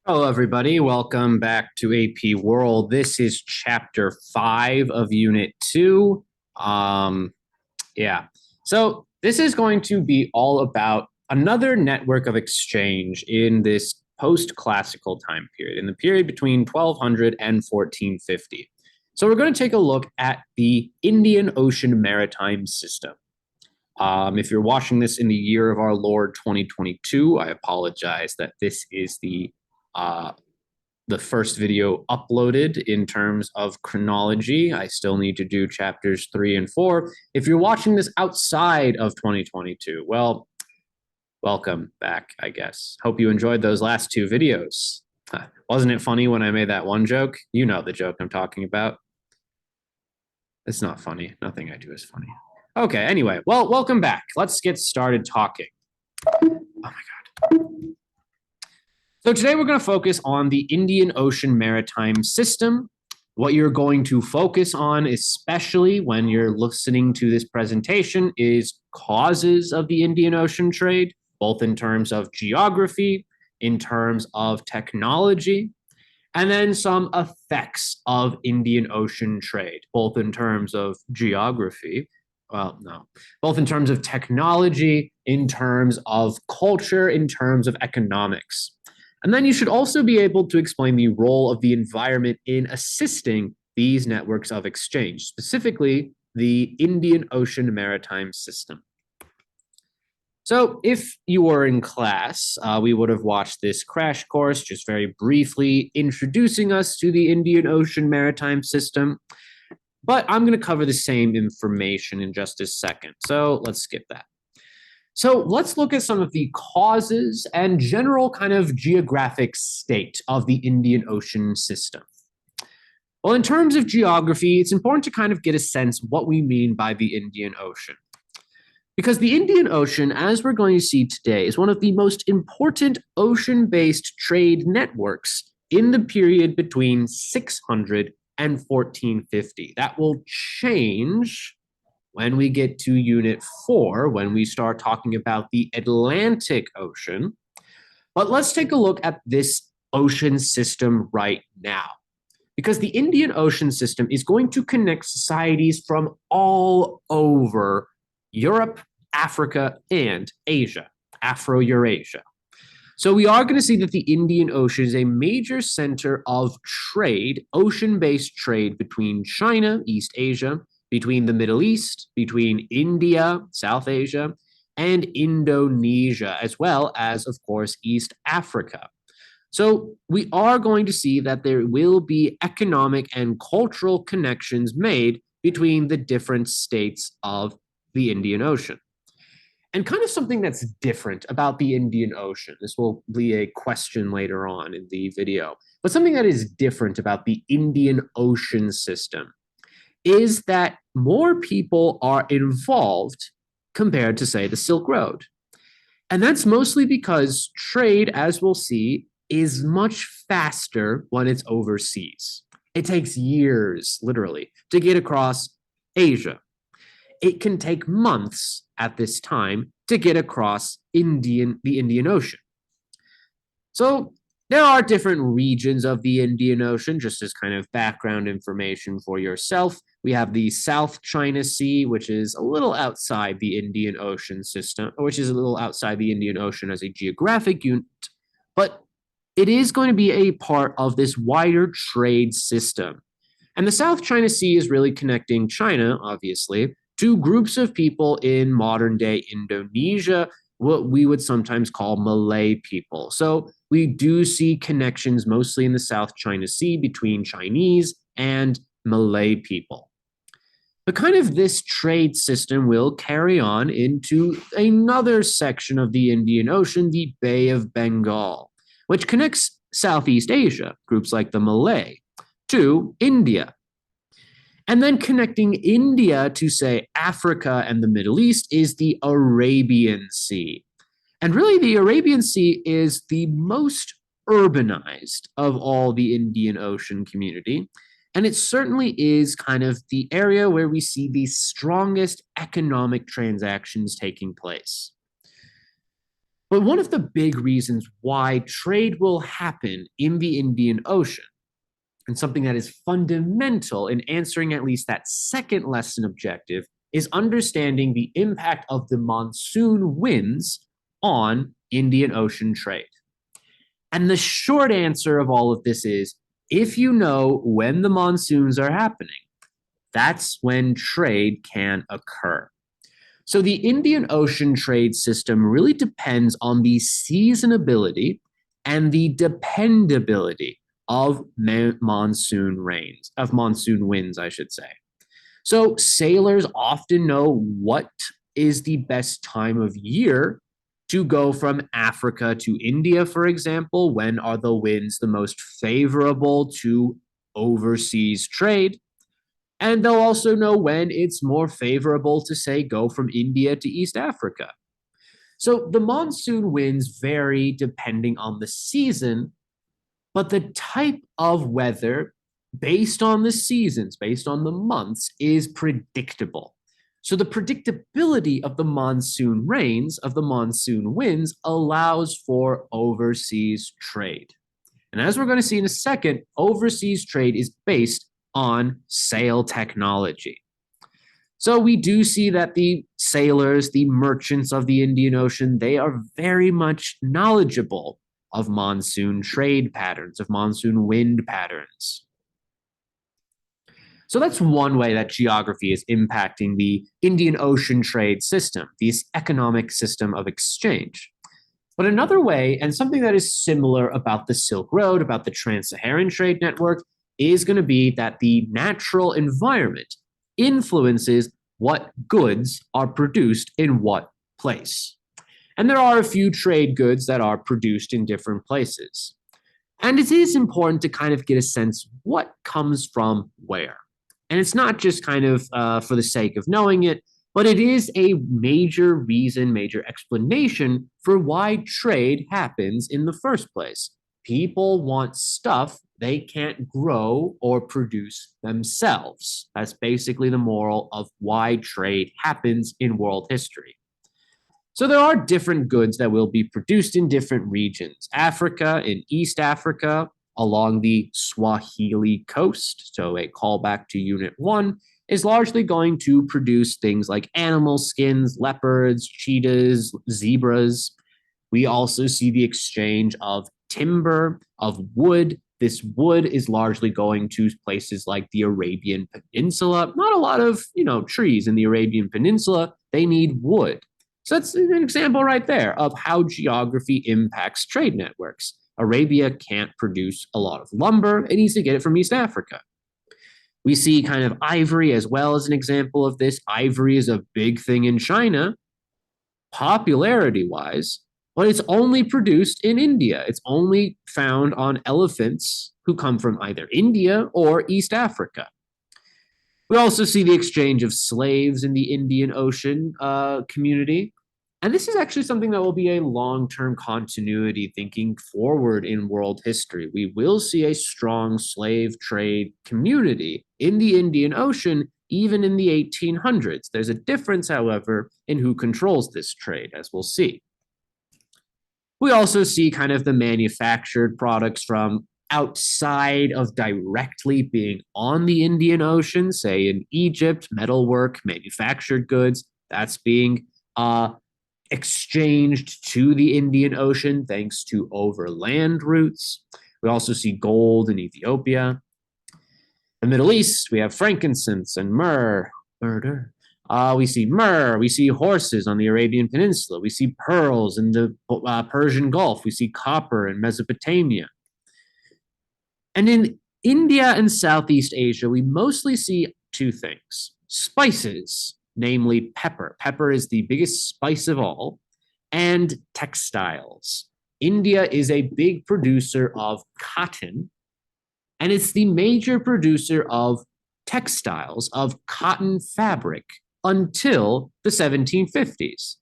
Hello, everybody. Welcome back to AP World. This is Chapter 5 of Unit 2. Um, yeah. So this is going to be all about another network of exchange in this post-classical time period, in the period between 1200 and 1450. So we're going to take a look at the Indian Ocean Maritime System. If you're watching this in the year of our Lord 2022, I apologize that this is uh, the first video uploaded in terms of chronology. I still need to do chapters 3 and 4. If you're watching this outside of 2022, well, welcome back, I guess. Hope you enjoyed those last two videos. Wasn't it funny when I made that one joke? You know the joke I'm talking about. It's not funny. Nothing I do is funny. Okay, anyway, well, welcome back. Let's get started talking. Oh my God. So today we're going to focus on the Indian Ocean Maritime System. What you're going to focus on, especially when you're listening to this presentation, is causes of the Indian Ocean trade, both in terms of geography, in terms of technology, and then some effects of Indian Ocean trade, both in terms of geography, both in terms of technology, in terms of culture, in terms of economics. And then you should also be able to explain the role of the environment in assisting these networks of exchange, specifically the Indian Ocean Maritime System. So if you were in class, we would have watched this crash course, just very briefly introducing us to the Indian Ocean Maritime System. But I'm going to cover the same information in just a second. So let's skip that. So let's look at some of the causes and general kind of geographic state of the Indian Ocean system. Well, in terms of geography, it's important to kind of get a sense what we mean by the Indian Ocean. Because the Indian Ocean, as we're going to see today, is one of the most important ocean-based trade networks in the period between 600 and 1450. That will change when we get to Unit 4, when we start talking about the Atlantic Ocean. But let's take a look at this ocean system right now, because the Indian Ocean system is going to connect societies from all over Europe, Africa, and Asia, Afro-Eurasia. So we are going to see that the Indian Ocean is a major center of trade, ocean-based trade between China, East Asia, between the Middle East, between India, South Asia, and Indonesia, as well as, of course, East Africa. So we are going to see that there will be economic and cultural connections made between the different states of the Indian Ocean. And kind of something that's different about the Indian Ocean, this will be a question later on in the video, but something that is different about the Indian Ocean system is that more people are involved compared to, say, the Silk Road. And that's mostly because trade, as we'll see, is much faster when it's overseas. It takes years, literally, to get across Asia. It can take months at this time to get across the Indian Ocean. So there are different regions of the Indian Ocean, just as kind of background information for yourself. We have the South China Sea, which is a little outside the Indian Ocean system, which is a little outside the Indian Ocean as a geographic unit, but it is going to be a part of this wider trade system. And the South China Sea is really connecting China, obviously, to groups of people in modern day Indonesia, what we would sometimes call Malay people. So we do see connections mostly in the South China Sea between Chinese and Malay people. But kind of this trade system will carry on into another section of the Indian Ocean, the Bay of Bengal, which connects Southeast Asia, groups like the Malay, to India. And then connecting India to, say, Africa and the Middle East is the Arabian Sea. And really, the Arabian Sea is the most urbanized of all the Indian Ocean community. And it certainly is kind of the area where we see the strongest economic transactions taking place. But one of the big reasons why trade will happen in the Indian Ocean, and something that is fundamental in answering at least that second lesson objective, is understanding the impact of the monsoon winds on Indian Ocean trade. And the short answer of all of this is, if you know when the monsoons are happening, that's when trade can occur. So the Indian Ocean trade system really depends on the seasonability and the dependability of monsoon winds, I should say. So sailors often know what is the best time of year to go from Africa to India, for example. When are the winds the most favorable to overseas trade? And they'll also know when it's more favorable to, say, go from India to East Africa. So the monsoon winds vary depending on the season, but the type of weather based on the seasons, based on the months, is predictable. So the predictability of the monsoon rains, of the monsoon winds, allows for overseas trade. And as we're going to see in a second, overseas trade is based on sail technology. So we do see that the sailors, the merchants of the Indian Ocean, they are very much knowledgeable of monsoon trade patterns, of monsoon wind patterns. So that's one way that geography is impacting the Indian Ocean trade system, this economic system of exchange. But another way, and something that is similar about the Silk Road, about the Trans-Saharan trade network, is going to be that the natural environment influences what goods are produced in what place. And there are a few trade goods that are produced in different places. And it is important to kind of get a sense what comes from where. And it's not just kind of for the sake of knowing it, but it is a major reason, major explanation for why trade happens in the first place. People want stuff they can't grow or produce themselves. That's basically the moral of why trade happens in world history. So there are different goods that will be produced in different regions. Africa, in East Africa, along the Swahili coast, so a callback to Unit 1, is largely going to produce things like animal skins, leopards, cheetahs, zebras. We also see the exchange of timber, of wood. This wood is largely going to places like the Arabian Peninsula. Not a lot of, trees in the Arabian Peninsula. They need wood. So that's an example right there of how geography impacts trade networks. Arabia can't produce a lot of lumber. It needs to get it from East Africa. We see kind of ivory as well as an example of this. Ivory is a big thing in China, popularity-wise, but it's only produced in India. It's only found on elephants who come from either India or East Africa. We also see the exchange of slaves in the Indian Ocean community. And this is actually something that will be a long-term continuity thinking forward in world history. We will see a strong slave trade community in the Indian Ocean, even in the 1800s. There's a difference, however, in who controls this trade, as we'll see. We also see kind of the manufactured products from outside of directly being on the Indian Ocean, say in Egypt, metalwork, manufactured goods, that's being exchanged to the Indian Ocean thanks to overland routes. We also see gold in Ethiopia. The Middle East, we have frankincense and myrrh. We see myrrh, we see horses on the Arabian Peninsula, we see pearls in the Persian Gulf, we see copper in Mesopotamia. And in India and Southeast Asia, we mostly see two things. Spices, namely pepper. Pepper is the biggest spice of all, and textiles. India is a big producer of cotton, and it's the major producer of textiles, of cotton fabric, until the 1750s.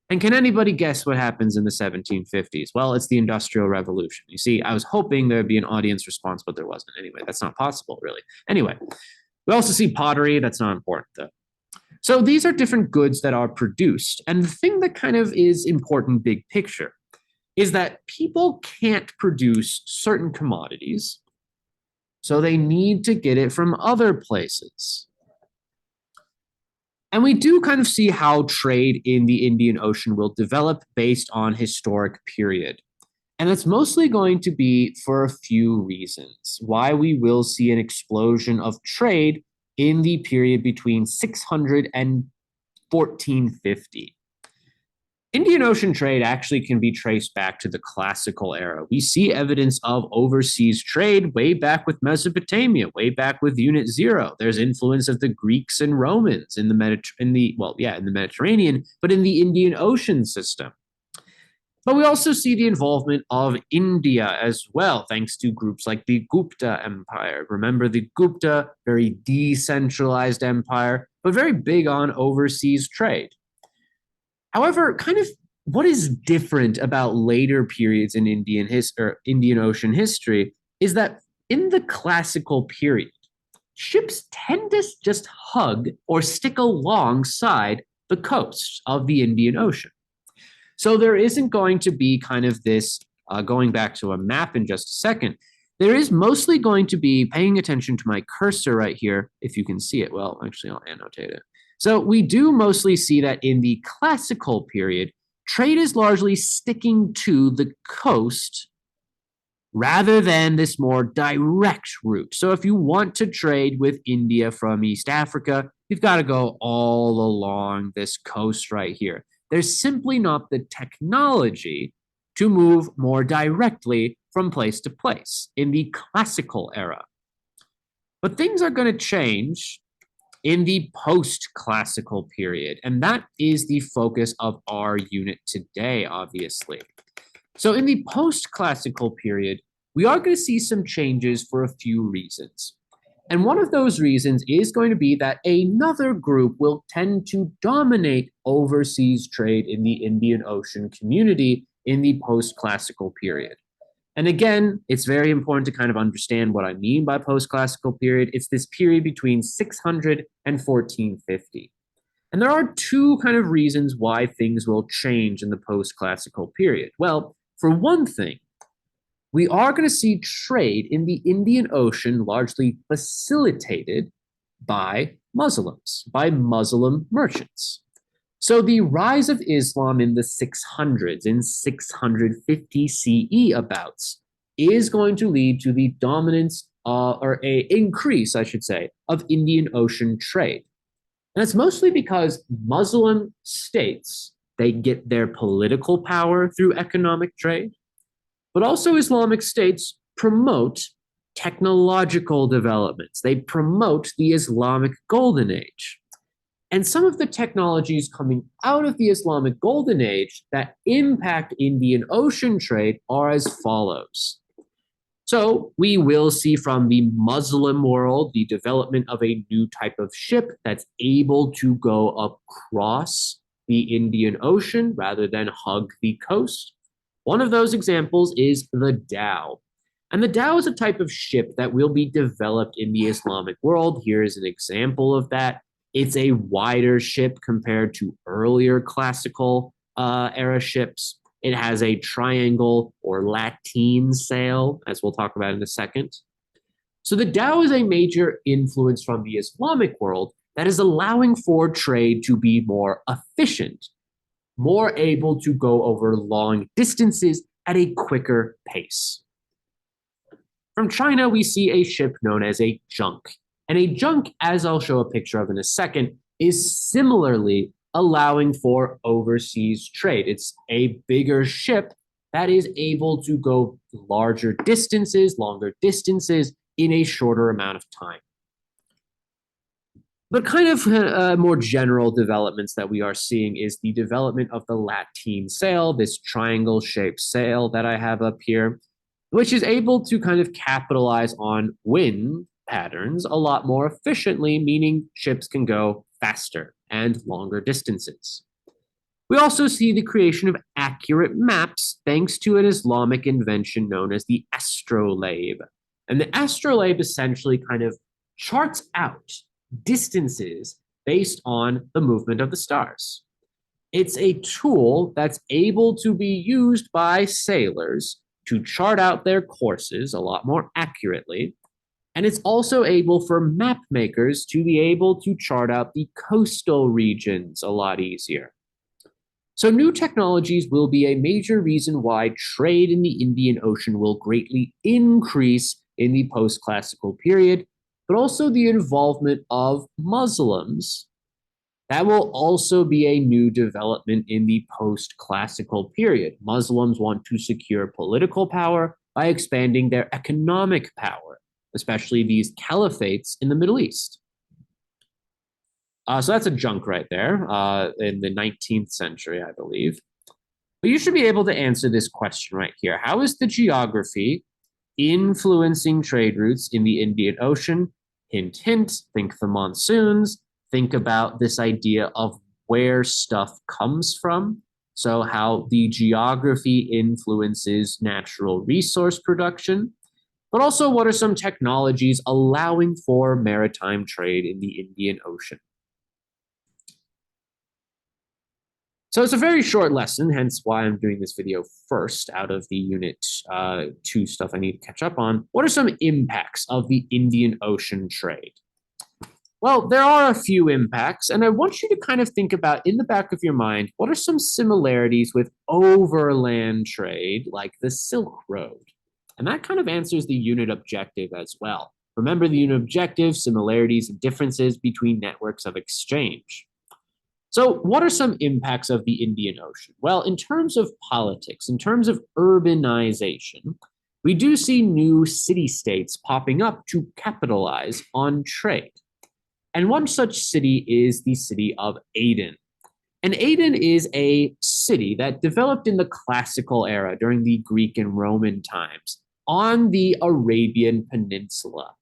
And can anybody guess what happens in the 1750s? Well, it's the Industrial Revolution. You see, I was hoping there'd be an audience response, but there wasn't. Anyway, that's not possible, really. Anyway, we also see pottery. That's not important, though. So these are different goods that are produced. And the thing that kind of is important big picture is that people can't produce certain commodities, so they need to get it from other places. And we do kind of see how trade in the Indian Ocean will develop based on historic period. And that's mostly going to be for a few reasons why we will see an explosion of trade in the period between 600 and 1450. Indian Ocean trade actually can be traced back to the classical era. We see evidence of overseas trade way back with Mesopotamia, way back with Unit Zero. There's influence of the Greeks and Romans in the Mediterranean, but in the Indian Ocean system. But we also see the involvement of India as well, thanks to groups like the Gupta Empire. Remember the Gupta, very decentralized empire, but very big on overseas trade. However, kind of what is different about later periods in Indian Ocean history is that in the classical period, ships tend to just hug or stick alongside the coasts of the Indian Ocean. So there isn't going to be kind of this, going back to a map in just a second, there is mostly going to be, paying attention to my cursor right here, if you can see it. Well, actually, I'll annotate it. So we do mostly see that in the classical period, trade is largely sticking to the coast rather than this more direct route. So if you want to trade with India from East Africa, you've got to go all along this coast right here. There's simply not the technology to move more directly from place to place in the classical era. But things are going to change in the post-classical period, and that is the focus of our unit today, obviously. So in the post-classical period, we are going to see some changes for a few reasons. And one of those reasons is going to be that another group will tend to dominate overseas trade in the Indian Ocean community in the post-classical period. And again, it's very important to kind of understand what I mean by post-classical period. It's this period between 600 and 1450. And there are two kind of reasons why things will change in the post-classical period. Well, for one thing, we are going to see trade in the Indian Ocean largely facilitated by Muslims, by Muslim merchants. So the rise of Islam in the 600s, in 650 CE abouts, is going to lead to the dominance or a increase, I should say, of Indian Ocean trade. And it's mostly because Muslim states, they get their political power through economic trade, but also Islamic states promote technological developments. They promote the Islamic Golden Age. And some of the technologies coming out of the Islamic Golden Age that impact Indian Ocean trade are as follows. So we will see from the Muslim world the development of a new type of ship that's able to go across the Indian Ocean rather than hug the coast. One of those examples is the dhow. And the dhow is a type of ship that will be developed in the Islamic world. Here is an example of that. It's a wider ship compared to earlier classical era ships. It has a triangle or lateen sail, as we'll talk about in a second. So the dhow is a major influence from the Islamic world that is allowing for trade to be more efficient, more able to go over long distances at a quicker pace. From China, we see a ship known as a junk. And a junk, as I'll show a picture of in a second, is similarly allowing for overseas trade. It's a bigger ship that is able to go larger distances, longer distances in a shorter amount of time. But kind of more general developments that we are seeing is the development of the lateen sail, this triangle-shaped sail that I have up here, which is able to kind of capitalize on wind patterns a lot more efficiently, meaning ships can go faster and longer distances. We also see the creation of accurate maps thanks to an Islamic invention known as the astrolabe. And the astrolabe essentially kind of charts out distances based on the movement of the stars. It's a tool that's able to be used by sailors to chart out their courses a lot more accurately. And it's also able for map makers to be able to chart out the coastal regions a lot easier. So, new technologies will be a major reason why trade in the Indian Ocean will greatly increase in the post classical period, but also the involvement of Muslims. That will also be a new development in the post classical period. Muslims want to secure political power by expanding their economic power, especially these caliphates in the Middle East. So that's a junk right there in the 19th century, I believe. But you should be able to answer this question right here. How is the geography influencing trade routes in the Indian Ocean? Hint, hint, think the monsoons. Think about this idea of where stuff comes from. So, how the geography influences natural resource production. But also, what are some technologies allowing for maritime trade in the Indian Ocean? So it's a very short lesson, hence why I'm doing this video first out of the Unit 2 stuff I need to catch up on. What are some impacts of the Indian Ocean trade? Well, there are a few impacts, and I want you to kind of think about in the back of your mind, what are some similarities with overland trade like the Silk Road? And that kind of answers the unit objective as well. Remember the unit objective, similarities and differences between networks of exchange. So, what are some impacts of the Indian Ocean? Well, in terms of politics, in terms of urbanization, we do see new city-states popping up to capitalize on trade. And one such city is the city of Aden. And Aden is a city that developed in the classical era during the Greek and Roman times on the Arabian Peninsula.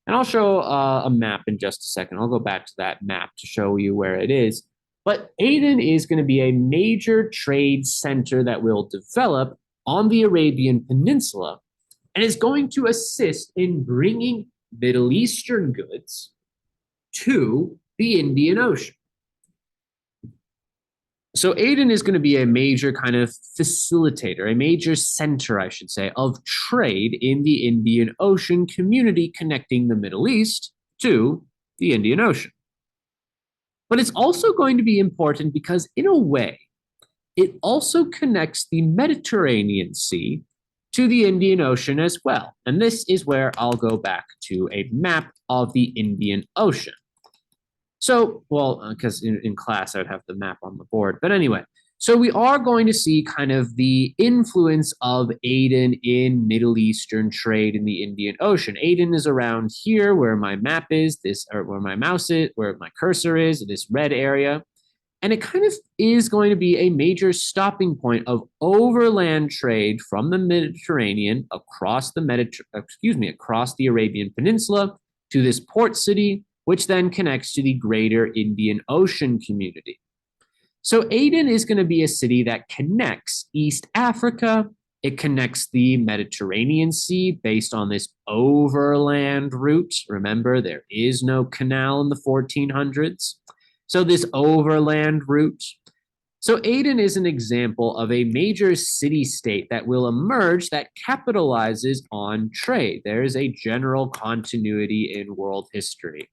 And I'll show a map in just a second. I'll go back to that map to show you where it is. But Aden is going to be a major trade center that will develop on the Arabian Peninsula and is going to assist in bringing Middle Eastern goods to the Indian Ocean. So Aden is going to be a major kind of facilitator, a major center, I should say, of trade in the Indian Ocean community connecting the Middle East to the Indian Ocean. But it's also going to be important because, in a way, it also connects the Mediterranean Sea to the Indian Ocean as well. And this is where I'll go back to a map of the Indian Ocean. So, well, because in class I would have the map on the board. But anyway, so we are going to see kind of the influence of Aden in Middle Eastern trade in the Indian Ocean. Aden is around here where my map is, or where my mouse is, where my cursor is, this red area. And it kind of is going to be a major stopping point of overland trade from the Mediterranean across the across the Arabian Peninsula to this port city, which then connects to the greater Indian Ocean community. So Aden is going to be a city that connects East Africa. It connects the Mediterranean Sea based on this overland route. Remember, there is no canal in the 1400s. So this overland route. So Aden is an example of a major city-state that will emerge that capitalizes on trade. There is a general continuity in world history.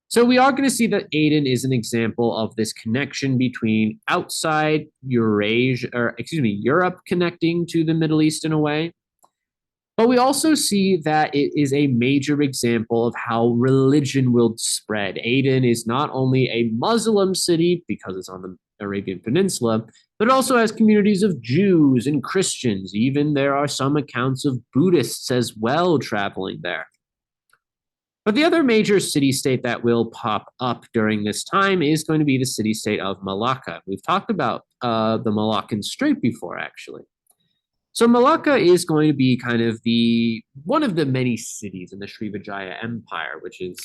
So we are going to see that Aden is an example of this connection between outside Europe connecting to the Middle East in a way. But we also see that it is a major example of how religion will spread. Aden is not only a Muslim city because it's on the Arabian Peninsula, but it also has communities of Jews and Christians. Even there are some accounts of Buddhists as well traveling there. But the other major city-state that will pop up during this time is going to be the city-state of Malacca. We've talked about the Malaccan Strait before, actually. So Malacca is going to be kind of one of the many cities in the Srivijaya Empire, which is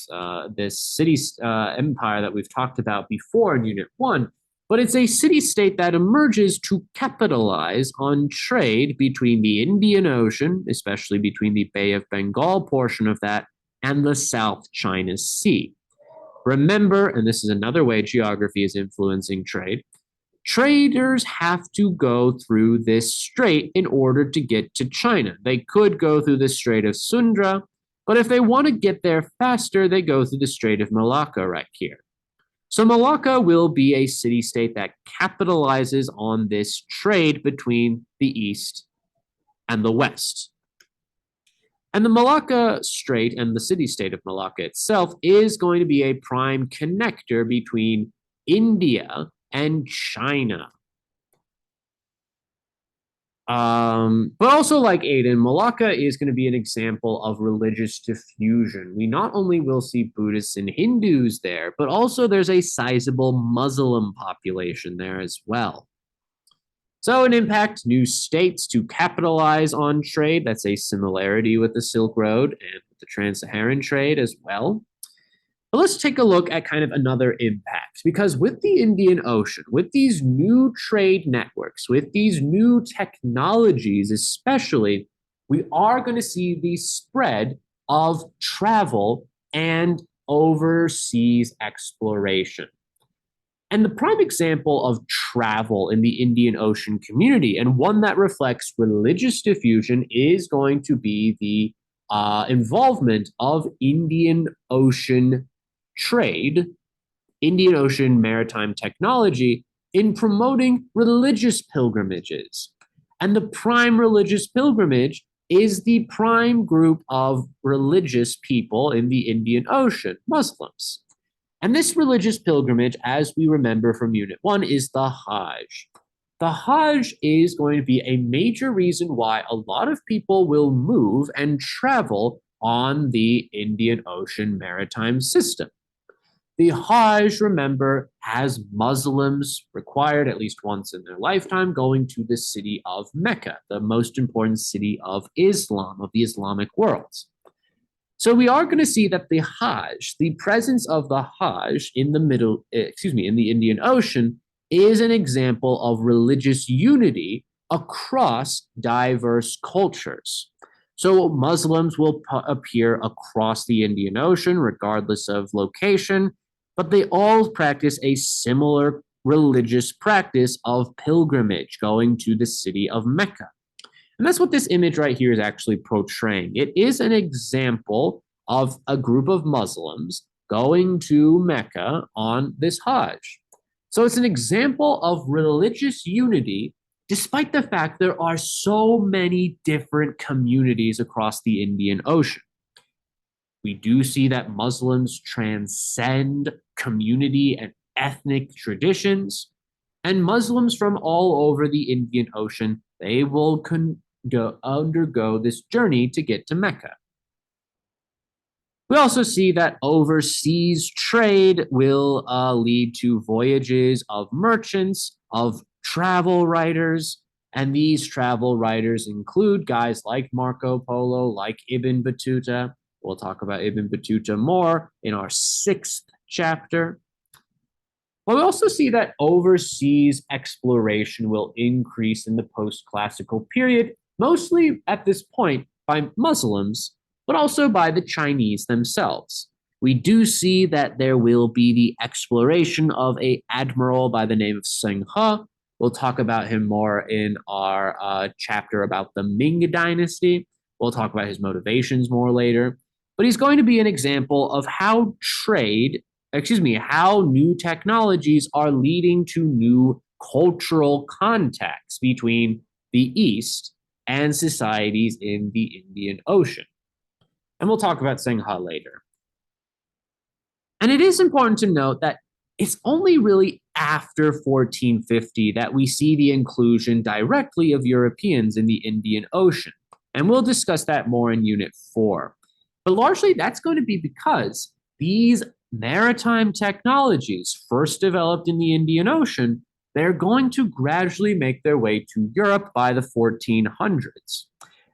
this city empire that we've talked about before in Unit 1. But it's a city-state that emerges to capitalize on trade between the Indian Ocean, especially between the Bay of Bengal portion of that, and the South China Sea. Remember, and this is another way geography is influencing trade, traders have to go through this strait in order to get to China. They could go through the Strait of Sunda, but if they want to get there faster, they go through the Strait of Malacca right here. So Malacca will be a city-state that capitalizes on this trade between the East and the West. And the Malacca Strait and the city-state of Malacca itself is going to be a prime connector between India and China. But also like Aden, Malacca is going to be an example of religious diffusion. We not only will see Buddhists and Hindus there, but also there's a sizable Muslim population there as well. So it impacts new states to capitalize on trade. That's a similarity with the Silk Road and the Trans-Saharan trade as well. But let's take a look at kind of another impact, because with the Indian Ocean, with these new trade networks, with these new technologies especially, we are going to see the spread of travel and overseas exploration. And the prime example of travel in the Indian Ocean community, and one that reflects religious diffusion, is going to be the involvement of Indian Ocean trade, Indian Ocean maritime technology in promoting religious pilgrimages. And the prime religious pilgrimage is the prime group of religious people in the Indian Ocean, Muslims. And this religious pilgrimage, as we remember from Unit 1, is the Hajj. The Hajj is going to be a major reason why a lot of people will move and travel on the Indian Ocean maritime system. The Hajj, remember, has Muslims required at least once in their lifetime going to the city of Mecca, the most important city of Islam, of the Islamic world. So we are going to see that the Hajj, the presence of the Hajj in the in the Indian Ocean, is an example of religious unity across diverse cultures. So Muslims will appear across the Indian Ocean, regardless of location, but they all practice a similar religious practice of pilgrimage, going to the city of Mecca. And that's what this image right here is actually portraying. It is an example of a group of Muslims going to Mecca on this Hajj. So it's an example of religious unity, despite the fact there are so many different communities across the Indian Ocean. We do see that Muslims transcend community and ethnic traditions, and Muslims from all over the Indian Ocean, they will undergo this journey to get to Mecca. We also see that overseas trade will lead to voyages of merchants, of travel writers, and these travel writers include guys like Marco Polo, like Ibn Battuta. We'll talk about Ibn Battuta more in our 6th chapter. But we also see that overseas exploration will increase in the post-classical period, mostly at this point by Muslims, but also by the Chinese themselves. We do see that there will be the exploration of an admiral by the name of Zheng He. We'll talk about him more in our chapter about the Ming Dynasty. We'll talk about his motivations more later. But he's going to be an example of how how new technologies are leading to new cultural contacts between the East and societies in the Indian Ocean. And we'll talk about Zheng He later. And it is important to note that it's only really after 1450 that we see the inclusion directly of Europeans in the Indian Ocean. And we'll discuss that more in Unit 4. But largely, that's going to be because these maritime technologies, first developed in the Indian Ocean, they're going to gradually make their way to Europe by the 1400s.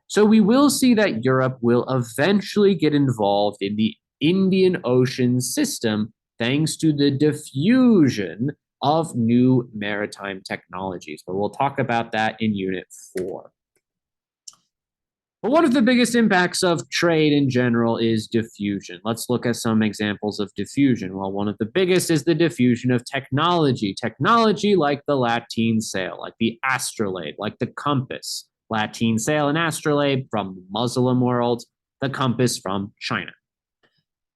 So we will see that Europe will eventually get involved in the Indian Ocean system thanks to the diffusion of new maritime technologies. But we'll talk about that in Unit 4. But one of the biggest impacts of trade in general is diffusion. Let's look at some examples of diffusion. Well, one of the biggest is the diffusion of technology. Technology like the Latin sail, like the astrolabe, like the compass. Latin sail and astrolabe from Muslim world, the compass from China.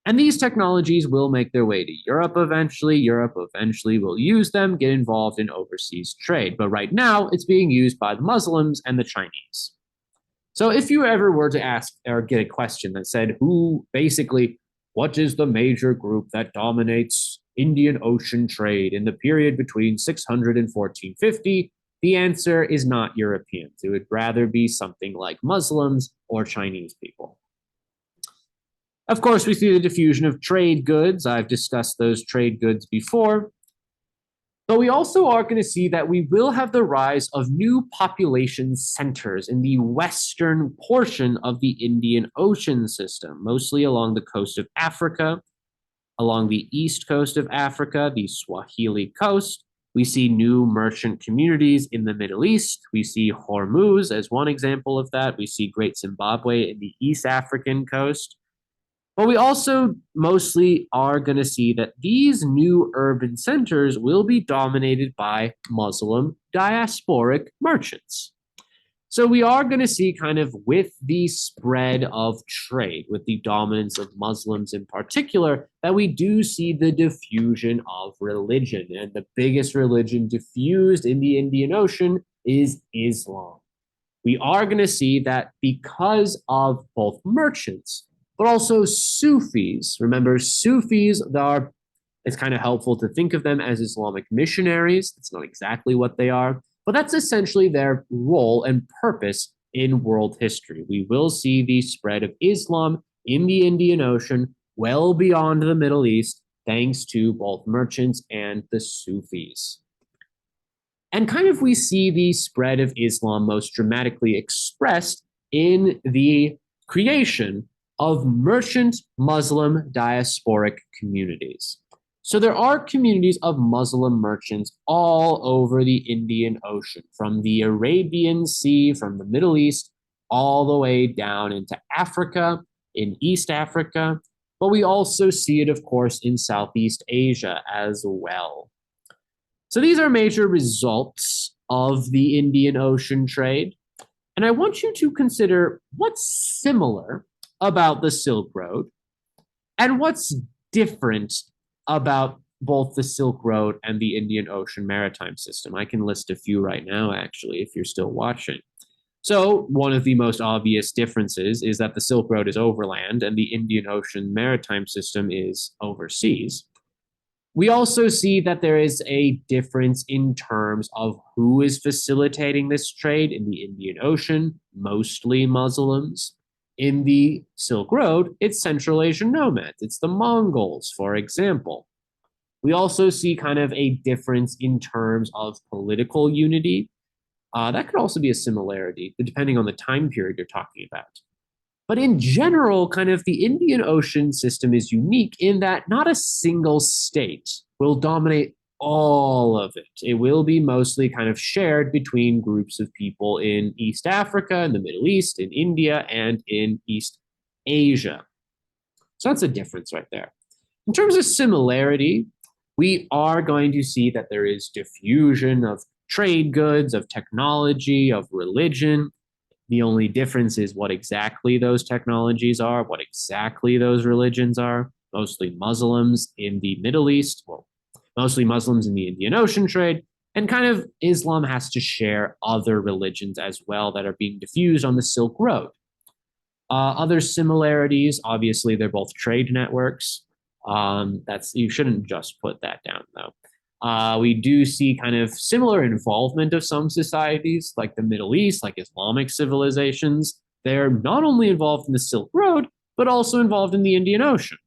And these technologies will make their way to Europe eventually. Europe eventually will use them, get involved in overseas trade. But right now, it's being used by the Muslims and the Chinese. So if you ever were to ask or get a question that said, what is the major group that dominates Indian Ocean trade in the period between 600 and 1450? The answer is not Europeans. It would rather be something like Muslims or Chinese people. Of course, we see the diffusion of trade goods. I've discussed those trade goods before. But we also are going to see that we will have the rise of new population centers in the western portion of the Indian Ocean system, mostly along the coast of Africa, along the east coast of Africa, the Swahili coast. We see new merchant communities in the Middle East. We see Hormuz as one example of that. We see Great Zimbabwe in the East African coast. But we also mostly are going to see that these new urban centers will be dominated by Muslim diasporic merchants. So we are going to see kind of with the spread of trade, with the dominance of Muslims in particular, that we do see the diffusion of religion. And the biggest religion diffused in the Indian Ocean is Islam. We are going to see that because of both merchants, but also Sufis. Remember, Sufis are, it's kind of helpful to think of them as Islamic missionaries. It's not exactly what they are, but that's essentially their role and purpose in world history. We will see the spread of Islam in the Indian Ocean well beyond the Middle East, thanks to both merchants and the Sufis. And kind of we see the spread of Islam most dramatically expressed in the creation of merchant Muslim diasporic communities. So there are communities of Muslim merchants all over the Indian Ocean, from the Arabian Sea, from the Middle East, all the way down into Africa, in East Africa, but we also see it, of course, in Southeast Asia as well. So these are major results of the Indian Ocean trade. And I want you to consider what's similar about the Silk Road and what's different about both the Silk Road and the Indian Ocean maritime system. I can list a few right now, actually, if you're still watching. So one of the most obvious differences is that the Silk Road is overland and the Indian Ocean maritime system is overseas. We also see that there is a difference in terms of who is facilitating this trade in the Indian Ocean, mostly Muslims. In the Silk Road, it's Central Asian nomads. It's the Mongols, for example. We also see kind of a difference in terms of political unity. That could also be a similarity, depending on the time period you're talking about. But in general, kind of the Indian Ocean system is unique in that not a single state will dominate all of it. It will be mostly kind of shared between groups of people in East Africa, in the Middle East, in India, and in East Asia. So that's a difference right there. In terms of similarity, we are going to see that there is diffusion of trade goods, of technology, of religion. The only difference is what exactly those technologies are, what exactly those religions are. Mostly Muslims in the Middle East, well, mostly Muslims in the Indian Ocean trade, and kind of Islam has to share other religions as well that are being diffused on the Silk Road. Other similarities, obviously, they're both trade networks. You shouldn't just put that down, though. We do see kind of similar involvement of some societies, like the Middle East, like Islamic civilizations. They're not only involved in the Silk Road, but also involved in the Indian Ocean.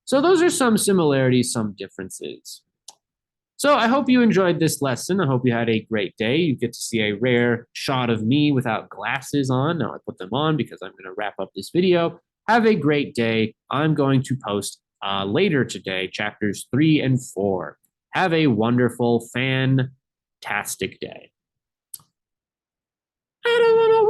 So those are some similarities, some differences. So I hope you enjoyed this lesson. I hope you had a great day. You get to see a rare shot of me without glasses on. Now I put them on because I'm going to wrap up this video. Have a great day. I'm going to post later today, chapters 3 and 4. Have a wonderful, fantastic day. I don't want to